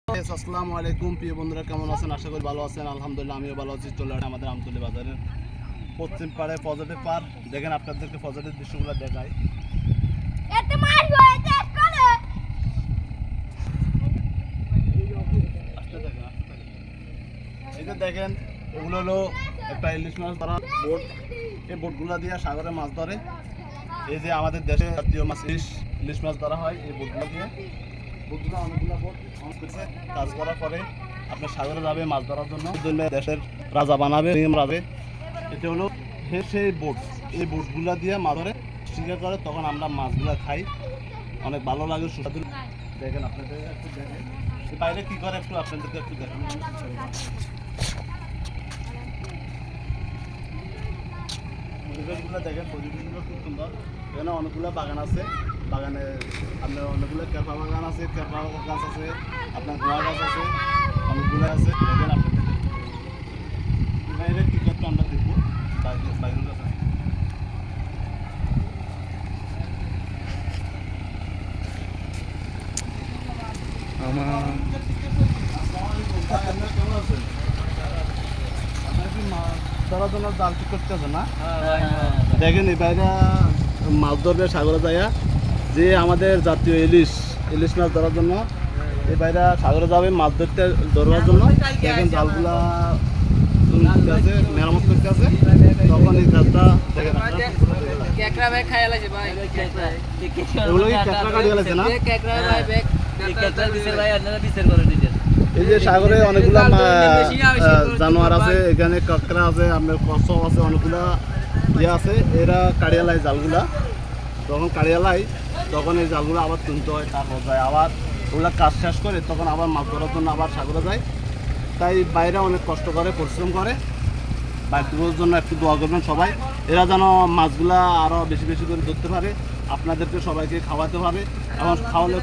আসসালামু আলাইকুম প্রিয় বন্ধুরা, কেমন আছেন? আশা করি ভালো আছেন। আলহামদুলিল্লাহ আমিও ভালো আছি। চলে আসে আমাদের আমতলী বাজারের পশ্চিম পাড়ে পজিটিভ পার। দেখেন আপনাদেরকে পজিটিভ দৃশ্যগুলো দেখাই। এই যে দেখেন, এগুলো হলো একটা ইলিশ মাছ ধরা বোট। এই বোটগুলো দিয়ে সাগরে মাছ ধরে। এই যে আমাদের দেশে জাতীয় মাছ ইলিশ মাছ ধরা হয় এই বোটগুলো দিয়ে। বোটগুলো অনেকগুলো বোট কাজ করার পরে আপনার সাগরে যাবে মাছ ধরার জন্য। দেশের রাজা বানাবে, রাবে। এটা হলো সেই বোট। এই বোটগুলো দিয়ে মাছ ধরে শিকার করে, তখন আমরা মাছগুলো খাই। অনেক ভালো লাগে, সুস্বাদু। দেখেন আপনাদের একটু দেখেন বাইরে কি করে, একটু আপনাদেরকে একটু দেখেন। পরিবেশগুলো দেখেন, পরিবেশগুলো খুব সুন্দর। এখানে অনেকগুলো বাগান আছে। বাগানে আপনার অনেকগুলো কেরপা বাগান আছে, কেরপা গাছ আছে, আপনার গোয়া গাছ আছে, অনেকগুলো আছে। দেখেন আপনাদের বাইরে কি করতে আমরা দেখবো বাইরে আছে। কেমন আছেন? আপনার কি মাছ ধরার জন্য জাল ঠিক করতে আছে না? দেখেন এই বাইরে মাছ ধরবে সাগরে যাইয়া, যে আমাদের জাতীয় ইলিশ মাছ ধরার জন্য এই বাইরে সাগরে যাবে মাছ ধরবার জন্য। দেখেন জালগুলা আছে, মেরামত করতে আছে। তখন এই কাজটা দেখেন এগুলো কি কেঁকড়া কাটিয়ে গেছে না? এই যে সাগরে অনেকগুলা জানোয়ার আছে, এখানে কাঁকড়া আছে, আপনার কচ্ছপ আছে, অনেকগুলা ইয়ে আছে। এরা কাড়িয়ালায় জালগুলা, যখন কাড়িয়ালায় তখন এই জালগুলো আবার তুলতে হয়, তারপর যায় আবার ওগুলা কাজ শেষ করে তখন আবার মাছ ধরার জন্য আবার সাগরে যায়। তাই বাইরে অনেক কষ্ট করে, পরিশ্রম করে। বাইরের জন্য একটু দোয়া করবেন সবাই, এরা যেন মাছগুলা আরও বেশি বেশি করে ধরতে পারে, আপনাদেরকে সবাইকে খাওয়াতে পারে। এবং খাওয়ালে